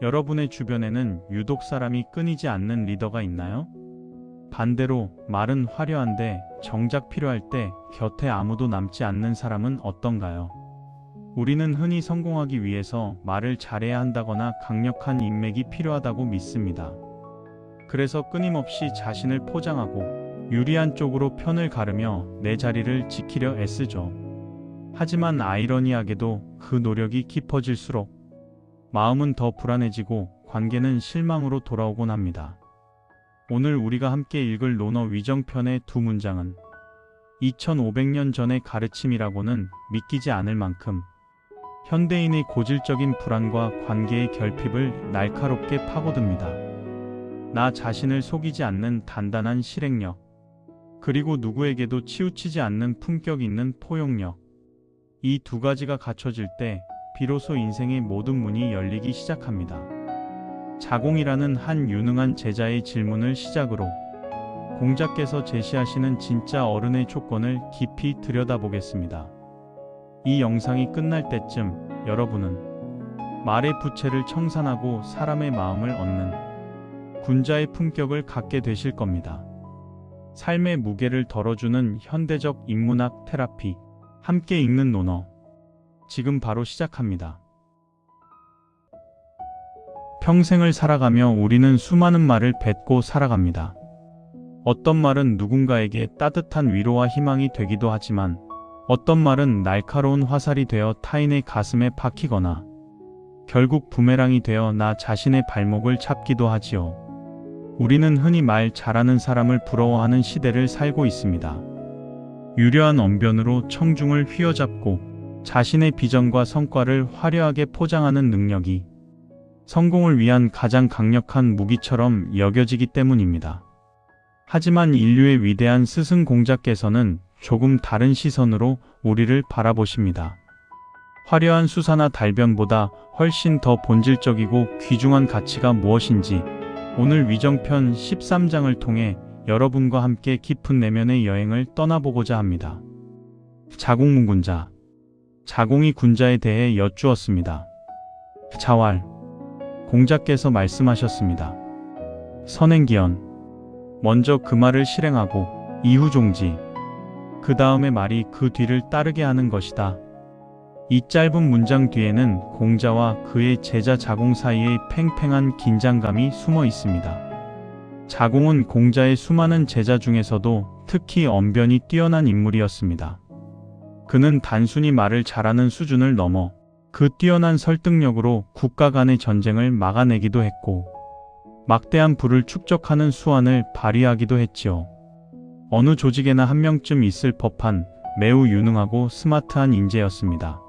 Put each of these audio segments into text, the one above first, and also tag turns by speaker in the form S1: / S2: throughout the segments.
S1: 여러분의 주변에는 유독 사람이 끊이지 않는 리더가 있나요? 반대로 말은 화려한데 정작 필요할 때 곁에 아무도 남지 않는 사람은 어떤가요? 우리는 흔히 성공하기 위해서 말을 잘해야 한다거나 강력한 인맥이 필요하다고 믿습니다. 그래서 끊임없이 자신을 포장하고 유리한 쪽으로 편을 가르며 내 자리를 지키려 애쓰죠. 하지만 아이러니하게도 그 노력이 깊어질수록 마음은 더 불안해지고 관계는 실망으로 돌아오곤 합니다. 오늘 우리가 함께 읽을 논어 위정편의 두 문장은 2500년 전의 가르침이라고는 믿기지 않을 만큼 현대인의 고질적인 불안과 관계의 결핍을 날카롭게 파고듭니다. 나 자신을 속이지 않는 단단한 실행력, 그리고 누구에게도 치우치지 않는 품격 있는 포용력. 이 두 가지가 갖춰질 때 비로소 인생의 모든 문이 열리기 시작합니다. 자공이라는 한 유능한 제자의 질문을 시작으로 공자께서 제시하시는 진짜 어른의 조건을 깊이 들여다보겠습니다. 이 영상이 끝날 때쯤 여러분은 말의 부채를 청산하고 사람의 마음을 얻는 군자의 품격을 갖게 되실 겁니다. 삶의 무게를 덜어주는 현대적 인문학 테라피, 함께 읽는 논어, 지금 바로 시작합니다. 평생을 살아가며 우리는 수많은 말을 뱉고 살아갑니다. 어떤 말은 누군가에게 따뜻한 위로와 희망이 되기도 하지만 어떤 말은 날카로운 화살이 되어 타인의 가슴에 박히거나 결국 부메랑이 되어 나 자신의 발목을 잡기도 하지요. 우리는 흔히 말 잘하는 사람을 부러워하는 시대를 살고 있습니다. 유려한 언변으로 청중을 휘어잡고 자신의 비전과 성과를 화려하게 포장하는 능력이 성공을 위한 가장 강력한 무기처럼 여겨지기 때문입니다. 하지만 인류의 위대한 스승 공자께서는 조금 다른 시선으로 우리를 바라보십니다. 화려한 수사나 달변보다 훨씬 더 본질적이고 귀중한 가치가 무엇인지 오늘 위정편 13장을 통해 여러분과 함께 깊은 내면의 여행을 떠나보고자 합니다. 자공문군자. 자공이 군자에 대해 여쭈었습니다. 자왈. 공자께서 말씀하셨습니다. 선행기연. 먼저 그 말을 실행하고 이후 종지. 그 다음의 말이 그 뒤를 따르게 하는 것이다. 이 짧은 문장 뒤에는 공자와 그의 제자 자공 사이의 팽팽한 긴장감이 숨어 있습니다. 자공은 공자의 수많은 제자 중에서도 특히 언변이 뛰어난 인물이었습니다. 그는 단순히 말을 잘하는 수준을 넘어 그 뛰어난 설득력으로 국가 간의 전쟁을 막아내기도 했고 막대한 부를 축적하는 수완을 발휘하기도 했지요. 어느 조직에나 한 명쯤 있을 법한 매우 유능하고 스마트한 인재였습니다.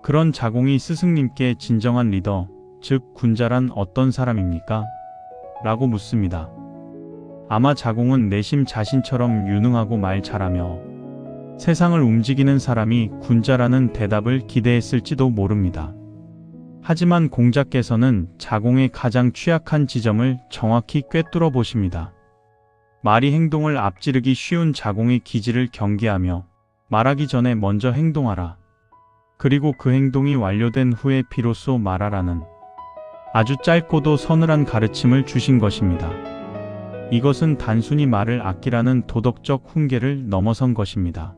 S1: 그런 자공이 스승님께 진정한 리더, 즉 군자란 어떤 사람입니까? 라고 묻습니다. 아마 자공은 내심 자신처럼 유능하고 말 잘하며 세상을 움직이는 사람이 군자라는 대답을 기대했을지도 모릅니다. 하지만 공자께서는 자공의 가장 취약한 지점을 정확히 꿰뚫어 보십니다. 말이 행동을 앞지르기 쉬운 자공의 기질을 경계하며 말하기 전에 먼저 행동하라. 그리고 그 행동이 완료된 후에 비로소 말하라는 아주 짧고도 서늘한 가르침을 주신 것입니다. 이것은 단순히 말을 아끼라는 도덕적 훈계를 넘어선 것입니다.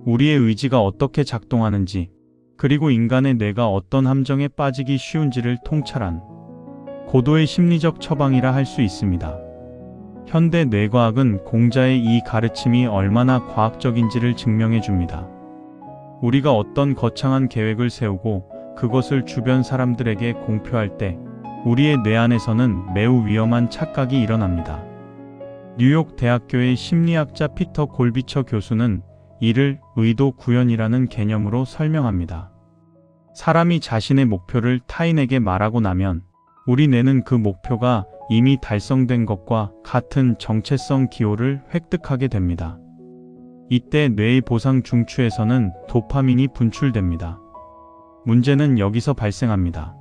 S1: 우리의 의지가 어떻게 작동하는지, 그리고 인간의 뇌가 어떤 함정에 빠지기 쉬운지를 통찰한 고도의 심리적 처방이라 할 수 있습니다. 현대 뇌과학은 공자의 이 가르침이 얼마나 과학적인지를 증명해 줍니다. 우리가 어떤 거창한 계획을 세우고 그것을 주변 사람들에게 공표할 때 우리의 뇌 안에서는 매우 위험한 착각이 일어납니다. 뉴욕 대학교의 심리학자 피터 골비처 교수는 이를 의도 구현이라는 개념으로 설명합니다. 사람이 자신의 목표를 타인에게 말하고 나면 우리 뇌는 그 목표가 이미 달성된 것과 같은 정체성 기호를 획득하게 됩니다. 이때 뇌의 보상 중추에서는 도파민이 분출됩니다. 문제는 여기서 발생합니다.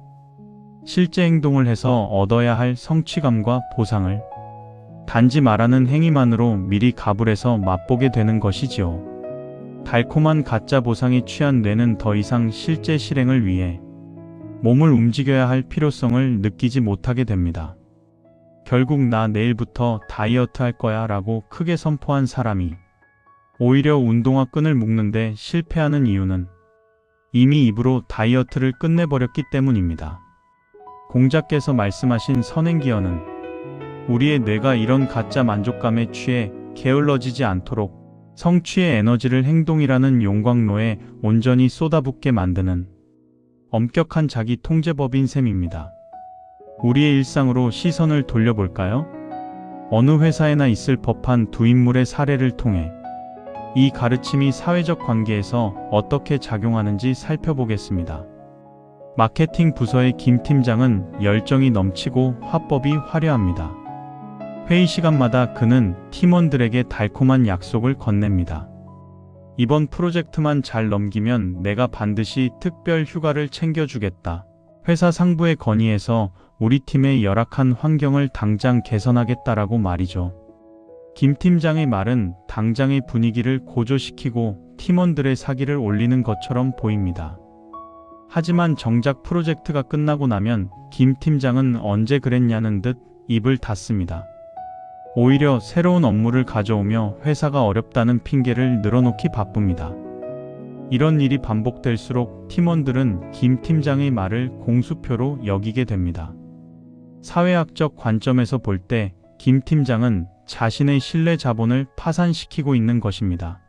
S1: 실제 행동을 해서 얻어야 할 성취감과 보상을 단지 말하는 행위만으로 미리 가불해서 맛보게 되는 것이지요. 달콤한 가짜 보상에 취한 뇌는 더 이상 실제 실행을 위해 몸을 움직여야 할 필요성을 느끼지 못하게 됩니다. 결국 나 내일부터 다이어트 할 거야 라고 크게 선포한 사람이 오히려 운동화 끈을 묶는데 실패하는 이유는 이미 입으로 다이어트를 끝내버렸기 때문입니다. 공자께서 말씀하신 선행기어는 우리의 뇌가 이런 가짜 만족감에 취해 게을러지지 않도록 성취의 에너지를 행동이라는 용광로에 온전히 쏟아붓게 만드는 엄격한 자기 통제법인 셈입니다. 우리의 일상으로 시선을 돌려볼까요? 어느 회사에나 있을 법한 두 인물의 사례를 통해 이 가르침이 사회적 관계에서 어떻게 작용하는지 살펴보겠습니다. 마케팅 부서의 김 팀장은 열정이 넘치고 화법이 화려합니다. 회의 시간마다 그는 팀원들에게 달콤한 약속을 건넵니다. 이번 프로젝트만 잘 넘기면 내가 반드시 특별 휴가를 챙겨주겠다. 회사 상부에 건의해서 우리 팀의 열악한 환경을 당장 개선하겠다라고 말이죠. 김 팀장의 말은 당장의 분위기를 고조시키고 팀원들의 사기를 올리는 것처럼 보입니다. 하지만 정작 프로젝트가 끝나고 나면 김 팀장은 언제 그랬냐는 듯 입을 닫습니다. 오히려 새로운 업무를 가져오며 회사가 어렵다는 핑계를 늘어놓기 바쁩니다. 이런 일이 반복될수록 팀원들은 김 팀장의 말을 공수표로 여기게 됩니다. 사회학적 관점에서 볼 때 김 팀장은 자신의 신뢰 자본을 파산시키고 있는 것입니다.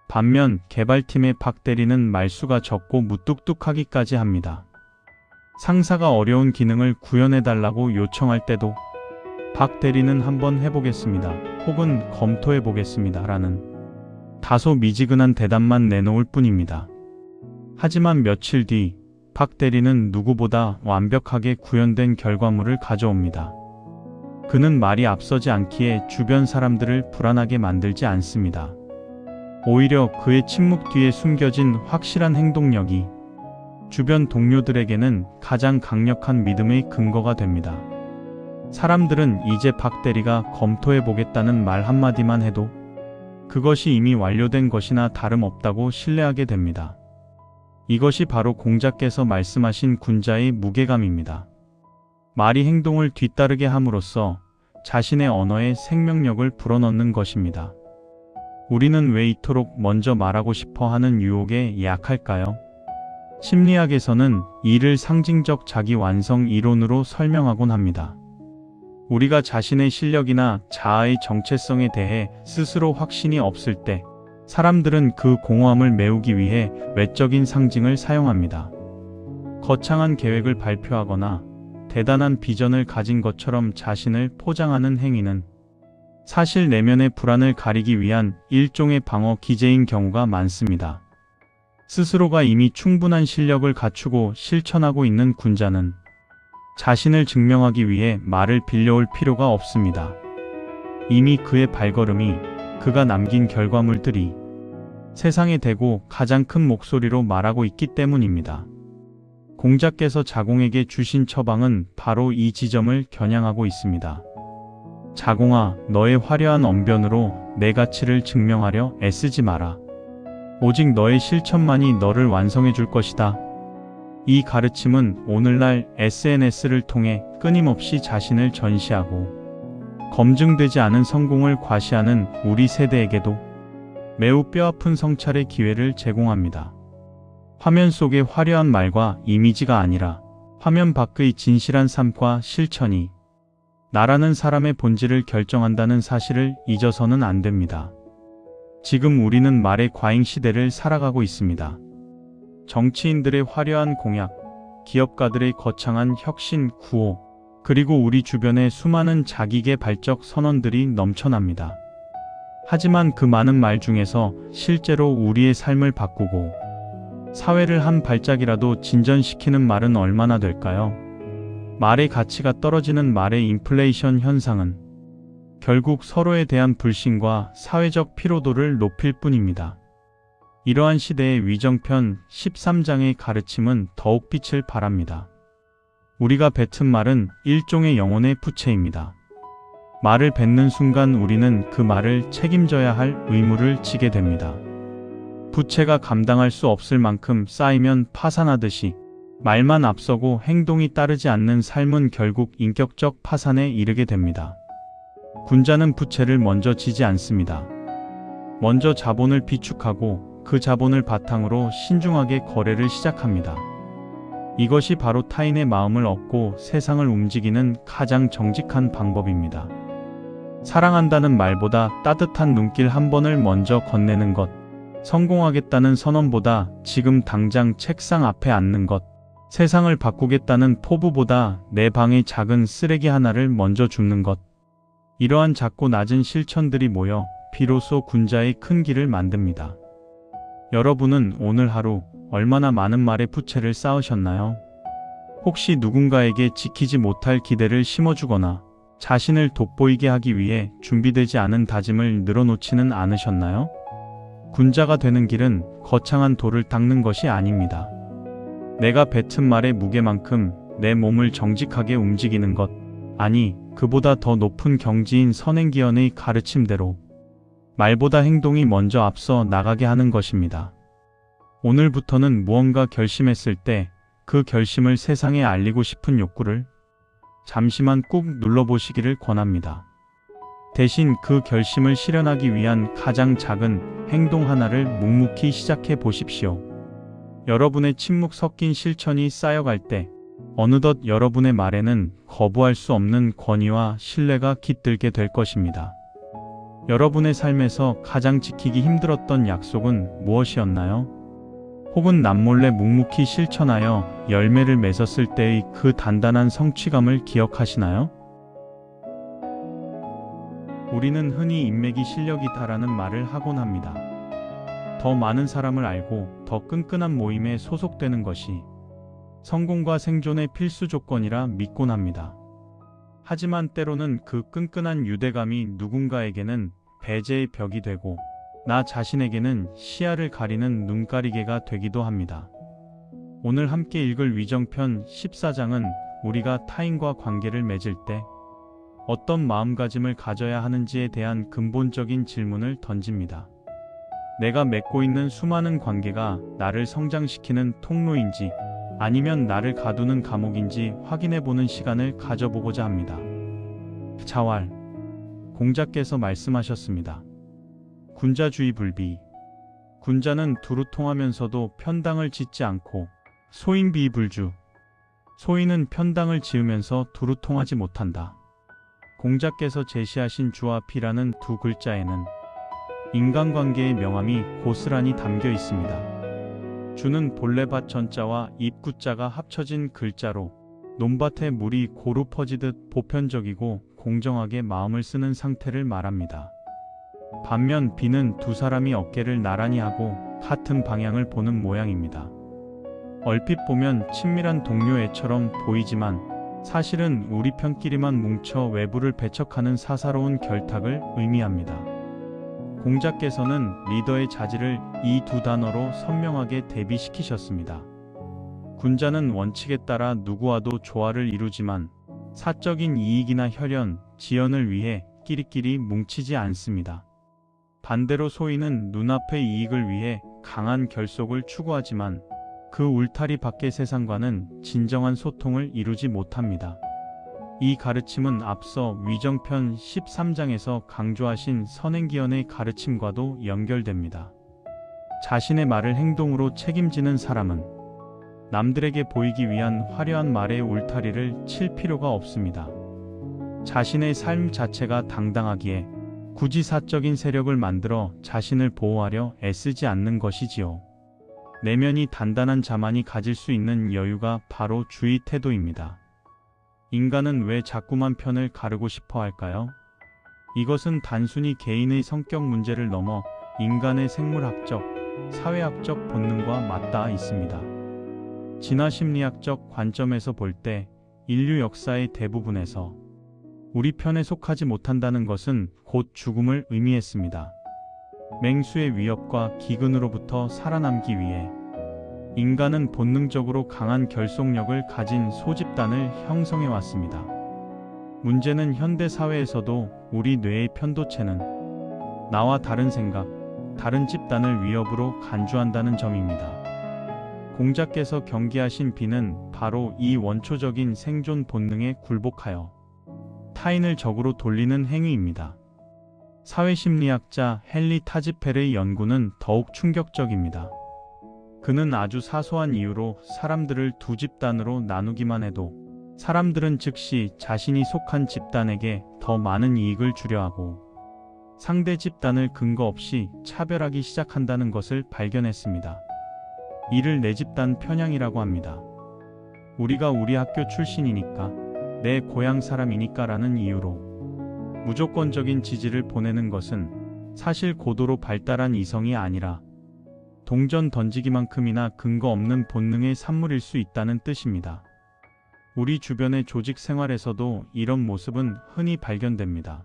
S1: 반면 개발팀의 박 대리는 말수가 적고 무뚝뚝하기까지 합니다. 상사가 어려운 기능을 구현해달라고 요청할 때도 박 대리는 한번 해보겠습니다. 혹은 검토해보겠습니다. 라는 다소 미지근한 대답만 내놓을 뿐입니다. 하지만 며칠 뒤 박 대리는 누구보다 완벽하게 구현된 결과물을 가져옵니다. 그는 말이 앞서지 않기에 주변 사람들을 불안하게 만들지 않습니다. 오히려 그의 침묵 뒤에 숨겨진 확실한 행동력이 주변 동료들에게는 가장 강력한 믿음의 근거가 됩니다. 사람들은 이제 박 대리가 검토해보겠다는 말 한마디만 해도 그것이 이미 완료된 것이나 다름없다고 신뢰하게 됩니다. 이것이 바로 공자께서 말씀하신 군자의 무게감입니다. 말이 행동을 뒤따르게 함으로써 자신의 언어에 생명력을 불어넣는 것입니다. 우리는 왜 이토록 먼저 말하고 싶어 하는 유혹에 약할까요? 심리학에서는 이를 상징적 자기 완성 이론으로 설명하곤 합니다. 우리가 자신의 실력이나 자아의 정체성에 대해 스스로 확신이 없을 때 사람들은 그 공허함을 메우기 위해 외적인 상징을 사용합니다. 거창한 계획을 발표하거나 대단한 비전을 가진 것처럼 자신을 포장하는 행위는 사실 내면의 불안을 가리기 위한 일종의 방어 기제인 경우가 많습니다. 스스로가 이미 충분한 실력을 갖추고 실천하고 있는 군자는 자신을 증명하기 위해 말을 빌려올 필요가 없습니다. 이미 그의 발걸음이 그가 남긴 결과물들이 세상에 대고 가장 큰 목소리로 말하고 있기 때문입니다. 공자께서 자공에게 주신 처방은 바로 이 지점을 겨냥하고 있습니다. 자공아, 너의 화려한 언변으로 내 가치를 증명하려 애쓰지 마라. 오직 너의 실천만이 너를 완성해 줄 것이다. 이 가르침은 오늘날 SNS를 통해 끊임없이 자신을 전시하고 검증되지 않은 성공을 과시하는 우리 세대에게도 매우 뼈아픈 성찰의 기회를 제공합니다. 화면 속의 화려한 말과 이미지가 아니라 화면 밖의 진실한 삶과 실천이 나라는 사람의 본질을 결정한다는 사실을 잊어서는 안 됩니다. 지금 우리는 말의 과잉 시대를 살아가고 있습니다. 정치인들의 화려한 공약, 기업가들의 거창한 혁신 구호, 그리고 우리 주변의 수많은 자기개발적 선언들이 넘쳐납니다. 하지만 그 많은 말 중에서 실제로 우리의 삶을 바꾸고 사회를 한 발짝이라도 진전시키는 말은 얼마나 될까요? 말의 가치가 떨어지는 말의 인플레이션 현상은 결국 서로에 대한 불신과 사회적 피로도를 높일 뿐입니다. 이러한 시대의 위정편 13장의 가르침은 더욱 빛을 발합니다. 우리가 뱉은 말은 일종의 영혼의 부채입니다. 말을 뱉는 순간 우리는 그 말을 책임져야 할 의무를 지게 됩니다. 부채가 감당할 수 없을 만큼 쌓이면 파산하듯이 말만 앞서고 행동이 따르지 않는 삶은 결국 인격적 파산에 이르게 됩니다. 군자는 부채를 먼저 지지 않습니다. 먼저 자본을 비축하고 그 자본을 바탕으로 신중하게 거래를 시작합니다. 이것이 바로 타인의 마음을 얻고 세상을 움직이는 가장 정직한 방법입니다. 사랑한다는 말보다 따뜻한 눈길 한 번을 먼저 건네는 것, 성공하겠다는 선언보다 지금 당장 책상 앞에 앉는 것, 세상을 바꾸겠다는 포부보다 내 방의 작은 쓰레기 하나를 먼저 줍는 것, 이러한 작고 낮은 실천들이 모여 비로소 군자의 큰 길을 만듭니다. 여러분은 오늘 하루 얼마나 많은 말의 부채를 쌓으셨나요? 혹시 누군가에게 지키지 못할 기대를 심어주거나 자신을 돋보이게 하기 위해 준비되지 않은 다짐을 늘어놓지는 않으셨나요? 군자가 되는 길은 거창한 돌을 닦는 것이 아닙니다. 내가 뱉은 말의 무게만큼 내 몸을 정직하게 움직이는 것, 아니 그보다 더 높은 경지인 선행기원의 가르침대로 말보다 행동이 먼저 앞서 나가게 하는 것입니다. 오늘부터는 무언가 결심했을 때 그 결심을 세상에 알리고 싶은 욕구를 잠시만 꾹 눌러보시기를 권합니다. 대신 그 결심을 실현하기 위한 가장 작은 행동 하나를 묵묵히 시작해 보십시오. 여러분의 침묵 섞인 실천이 쌓여갈 때 어느덧 여러분의 말에는 거부할 수 없는 권위와 신뢰가 깃들게 될 것입니다. 여러분의 삶에서 가장 지키기 힘들었던 약속은 무엇이었나요? 혹은 남몰래 묵묵히 실천하여 열매를 맺었을 때의 그 단단한 성취감을 기억하시나요? 우리는 흔히 인맥이 실력이다라는 말을 하곤 합니다. 더 많은 사람을 알고 더 끈끈한 모임에 소속되는 것이 성공과 생존의 필수 조건이라 믿곤 합니다. 하지만 때로는 그 끈끈한 유대감이 누군가에게는 배제의 벽이 되고 나 자신에게는 시야를 가리는 눈가리개가 되기도 합니다. 오늘 함께 읽을 위정편 14장은 우리가 타인과 관계를 맺을 때 어떤 마음가짐을 가져야 하는지에 대한 근본적인 질문을 던집니다. 내가 맺고 있는 수많은 관계가 나를 성장시키는 통로인지 아니면 나를 가두는 감옥인지 확인해보는 시간을 가져보고자 합니다. 자왈 공자께서 말씀하셨습니다. 군자주의 불비. 군자는 두루 통하면서도 편당을 짓지 않고 소인비불주. 소인은 편당을 지으면서 두루 통하지 못한다. 공자께서 제시하신 주와 비라는 두 글자에는 인간관계의 명암이 고스란히 담겨 있습니다. 주는 본래밭 전자와 입구자가 합쳐진 글자로 논밭에 물이 고루 퍼지듯 보편적이고 공정하게 마음을 쓰는 상태를 말합니다. 반면 비는 두 사람이 어깨를 나란히 하고 같은 방향을 보는 모양입니다. 얼핏 보면 친밀한 동료애처럼 보이지만 사실은 우리 편끼리만 뭉쳐 외부를 배척하는 사사로운 결탁을 의미합니다. 공자께서는 리더의 자질을 이 두 단어로 선명하게 대비시키셨습니다. 군자는 원칙에 따라 누구와도 조화를 이루지만 사적인 이익이나 혈연, 지연을 위해 끼리끼리 뭉치지 않습니다. 반대로 소인은 눈앞의 이익을 위해 강한 결속을 추구하지만 그 울타리 밖의 세상과는 진정한 소통을 이루지 못합니다. 이 가르침은 앞서 위정편 13장에서 강조하신 선행기원의 가르침과도 연결됩니다. 자신의 말을 행동으로 책임지는 사람은 남들에게 보이기 위한 화려한 말의 울타리를 칠 필요가 없습니다. 자신의 삶 자체가 당당하기에 굳이 사적인 세력을 만들어 자신을 보호하려 애쓰지 않는 것이지요. 내면이 단단한 자만이 가질 수 있는 여유가 바로 주의 태도입니다. 인간은 왜 자꾸만 편을 가르고 싶어 할까요? 이것은 단순히 개인의 성격 문제를 넘어 인간의 생물학적, 사회학적 본능과 맞닿아 있습니다. 진화심리학적 관점에서 볼 때 인류 역사의 대부분에서 우리 편에 속하지 못한다는 것은 곧 죽음을 의미했습니다. 맹수의 위협과 기근으로부터 살아남기 위해 인간은 본능적으로 강한 결속력을 가진 소집단을 형성해 왔습니다. 문제는 현대 사회에서도 우리 뇌의 편도체는 나와 다른 생각, 다른 집단을 위협으로 간주한다는 점입니다. 공자께서 경계하신 비는 바로 이 원초적인 생존 본능에 굴복하여 타인을 적으로 돌리는 행위입니다. 사회심리학자 헨리 타지펠의 연구는 더욱 충격적입니다. 그는 아주 사소한 이유로 사람들을 두 집단으로 나누기만 해도 사람들은 즉시 자신이 속한 집단에게 더 많은 이익을 주려 하고 상대 집단을 근거 없이 차별하기 시작한다는 것을 발견했습니다. 이를 내 집단 편향이라고 합니다. 우리가 우리 학교 출신이니까, 내 고향 사람이니까 라는 이유로 무조건적인 지지를 보내는 것은 사실 고도로 발달한 이성이 아니라 동전 던지기만큼이나 근거 없는 본능의 산물일 수 있다는 뜻입니다. 우리 주변의 조직 생활에서도 이런 모습은 흔히 발견됩니다.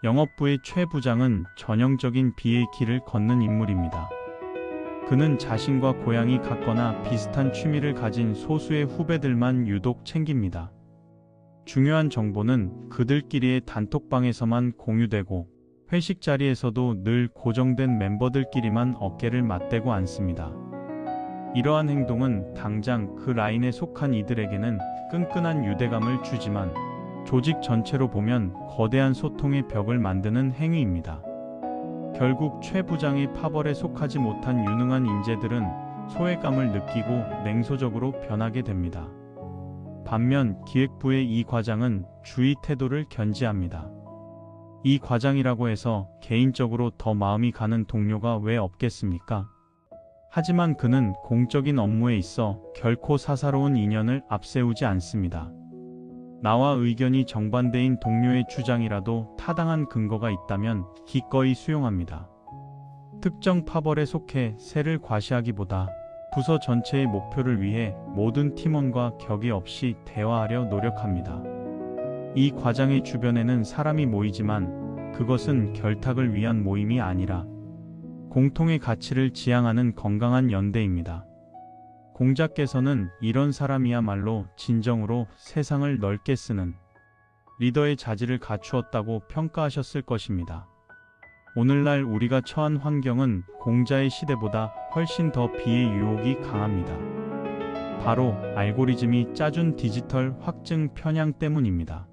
S1: 영업부의 최 부장은 전형적인 비의 길을 걷는 인물입니다. 그는 자신과 고향이 같거나 비슷한 취미를 가진 소수의 후배들만 유독 챙깁니다. 중요한 정보는 그들끼리의 단톡방에서만 공유되고 회식 자리에서도 늘 고정된 멤버들끼리만 어깨를 맞대고 앉습니다. 이러한 행동은 당장 그 라인에 속한 이들에게는 끈끈한 유대감을 주지만 조직 전체로 보면 거대한 소통의 벽을 만드는 행위입니다. 결국 최 부장의 파벌에 속하지 못한 유능한 인재들은 소외감을 느끼고 냉소적으로 변하게 됩니다. 반면 기획부의 이 과장은 주의 태도를 견지합니다. 이 과장이라고 해서 개인적으로 더 마음이 가는 동료가 왜 없겠습니까? 하지만 그는 공적인 업무에 있어 결코 사사로운 인연을 앞세우지 않습니다. 나와 의견이 정반대인 동료의 주장이라도 타당한 근거가 있다면 기꺼이 수용합니다. 특정 파벌에 속해 세를 과시하기보다 부서 전체의 목표를 위해 모든 팀원과 격의 없이 대화하려 노력합니다. 이 과장의 주변에는 사람이 모이지만 그것은 결탁을 위한 모임이 아니라 공통의 가치를 지향하는 건강한 연대입니다. 공자께서는 이런 사람이야말로 진정으로 세상을 넓게 쓰는 리더의 자질을 갖추었다고 평가하셨을 것입니다. 오늘날 우리가 처한 환경은 공자의 시대보다 훨씬 더 비의 유혹이 강합니다. 바로 알고리즘이 짜준 디지털 확증 편향 때문입니다.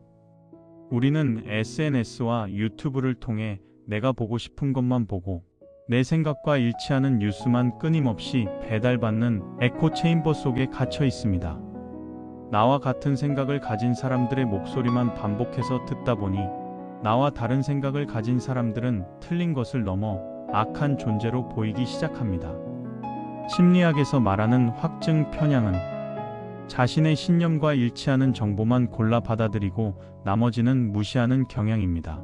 S1: 우리는 SNS와 유튜브를 통해 내가 보고 싶은 것만 보고 내 생각과 일치하는 뉴스만 끊임없이 배달받는 에코 체인버 속에 갇혀 있습니다. 나와 같은 생각을 가진 사람들의 목소리만 반복해서 듣다 보니 나와 다른 생각을 가진 사람들은 틀린 것을 넘어 악한 존재로 보이기 시작합니다. 심리학에서 말하는 확증 편향은 자신의 신념과 일치하는 정보만 골라 받아들이고 나머지는 무시하는 경향입니다.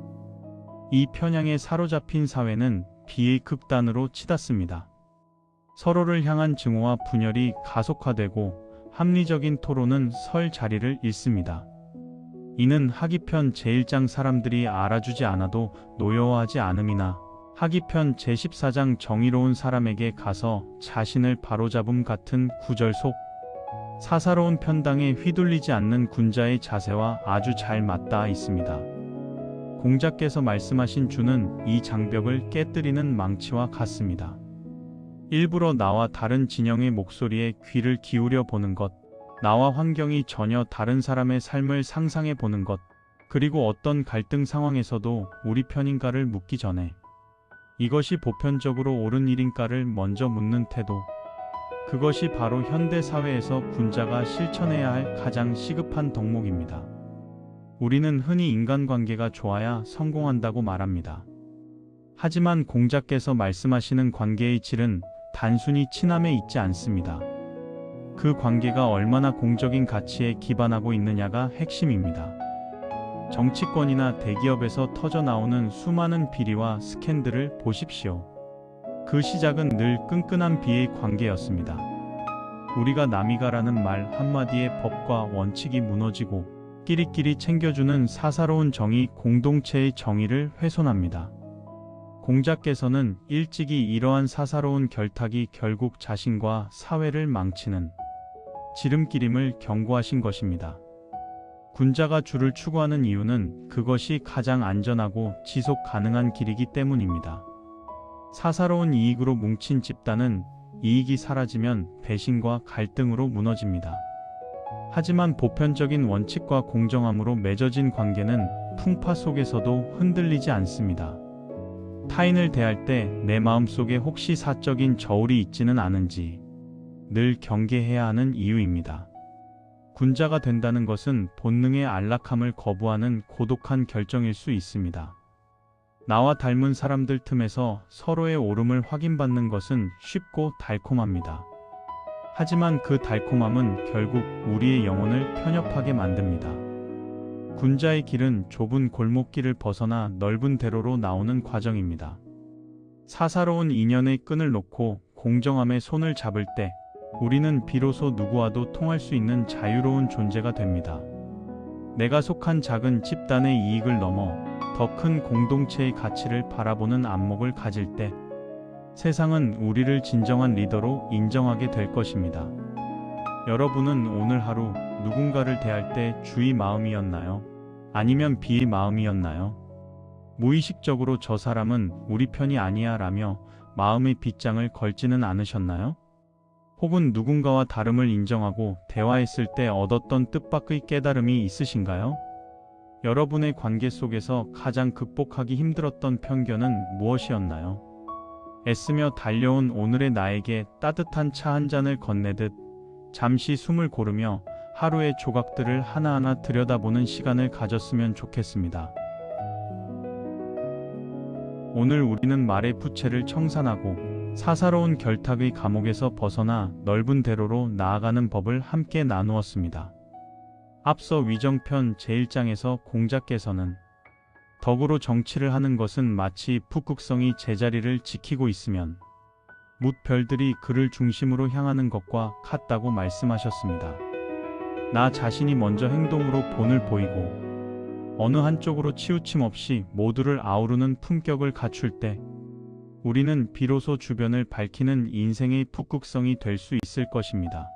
S1: 이 편향에 사로잡힌 사회는 비의 극단으로 치닫습니다. 서로를 향한 증오와 분열이 가속화되고 합리적인 토론은 설 자리를 잃습니다. 이는 하기편 제1장 사람들이 알아주지 않아도 노여워하지 않음이나 하기편 제14장 정의로운 사람에게 가서 자신을 바로잡음 같은 구절 속 사사로운 편당에 휘둘리지 않는 군자의 자세와 아주 잘 맞닿아 있습니다. 공자께서 말씀하신 주는 이 장벽을 깨뜨리는 망치와 같습니다. 일부러 나와 다른 진영의 목소리에 귀를 기울여 보는 것, 나와 환경이 전혀 다른 사람의 삶을 상상해 보는 것, 그리고 어떤 갈등 상황에서도 우리 편인가를 묻기 전에 이것이 보편적으로 옳은 일인가를 먼저 묻는 태도, 그것이 바로 현대 사회에서 군자가 실천해야 할 가장 시급한 덕목입니다. 우리는 흔히 인간관계가 좋아야 성공한다고 말합니다. 하지만 공자께서 말씀하시는 관계의 질은 단순히 친함에 있지 않습니다. 그 관계가 얼마나 공적인 가치에 기반하고 있느냐가 핵심입니다. 정치권이나 대기업에서 터져나오는 수많은 비리와 스캔들을 보십시오. 그 시작은 늘 끈끈한 비의 관계였습니다. 우리가 남이가라는 말 한마디에 법과 원칙이 무너지고 끼리끼리 챙겨주는 사사로운 정이 공동체의 정의를 훼손합니다. 공자께서는 일찍이 이러한 사사로운 결탁이 결국 자신과 사회를 망치는 지름길임을 경고하신 것입니다. 군자가 주를 추구하는 이유는 그것이 가장 안전하고 지속 가능한 길이기 때문입니다. 사사로운 이익으로 뭉친 집단은 이익이 사라지면 배신과 갈등으로 무너집니다. 하지만 보편적인 원칙과 공정함으로 맺어진 관계는 풍파 속에서도 흔들리지 않습니다. 타인을 대할 때 내 마음속에 혹시 사적인 저울이 있지는 않은지 늘 경계해야 하는 이유입니다. 군자가 된다는 것은 본능의 안락함을 거부하는 고독한 결정일 수 있습니다. 나와 닮은 사람들 틈에서 서로의 옳음을 확인받는 것은 쉽고 달콤합니다. 하지만 그 달콤함은 결국 우리의 영혼을 편협하게 만듭니다. 군자의 길은 좁은 골목길을 벗어나 넓은 대로로 나오는 과정입니다. 사사로운 인연의 끈을 놓고 공정함에 손을 잡을 때 우리는 비로소 누구와도 통할 수 있는 자유로운 존재가 됩니다. 내가 속한 작은 집단의 이익을 넘어 더 큰 공동체의 가치를 바라보는 안목을 가질 때 세상은 우리를 진정한 리더로 인정하게 될 것입니다. 여러분은 오늘 하루 누군가를 대할 때 주의 마음이었나요? 아니면 비의 마음이었나요? 무의식적으로 저 사람은 우리 편이 아니야 라며 마음의 빗장을 걸지는 않으셨나요? 혹은 누군가와 다름을 인정하고 대화했을 때 얻었던 뜻밖의 깨달음이 있으신가요? 여러분의 관계 속에서 가장 극복하기 힘들었던 편견은 무엇이었나요? 애쓰며 달려온 오늘의 나에게 따뜻한 차 한 잔을 건네듯 잠시 숨을 고르며 하루의 조각들을 하나하나 들여다보는 시간을 가졌으면 좋겠습니다. 오늘 우리는 말의 부채를 청산하고 사사로운 결탁의 감옥에서 벗어나 넓은 대로로 나아가는 법을 함께 나누었습니다. 앞서 위정편 제1장에서 공자께서는 덕으로 정치를 하는 것은 마치 북극성이 제자리를 지키고 있으면 뭇 별들이 그를 중심으로 향하는 것과 같다고 말씀하셨습니다. 나 자신이 먼저 행동으로 본을 보이고 어느 한쪽으로 치우침 없이 모두를 아우르는 품격을 갖출 때 우리는 비로소 주변을 밝히는 인생의 북극성이 될 수 있을 것입니다.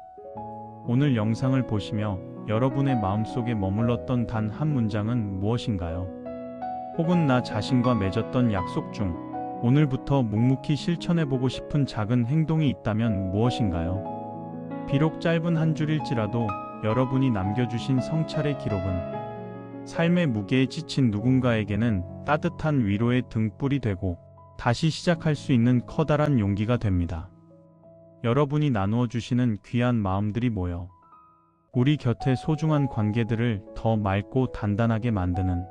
S1: 오늘 영상을 보시며 여러분의 마음속에 머물렀던 단 한 문장은 무엇인가요? 혹은 나 자신과 맺었던 약속 중 오늘부터 묵묵히 실천해보고 싶은 작은 행동이 있다면 무엇인가요? 비록 짧은 한 줄일지라도 여러분이 남겨주신 성찰의 기록은 삶의 무게에 지친 누군가에게는 따뜻한 위로의 등불이 되고 다시 시작할 수 있는 커다란 용기가 됩니다. 여러분이 나누어 주시는 귀한 마음들이 모여 우리 곁의 소중한 관계들을 더 맑고 단단하게 만드는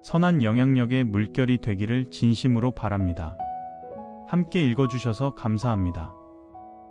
S1: 선한 영향력의 물결이 되기를 진심으로 바랍니다. 함께 읽어주셔서 감사합니다.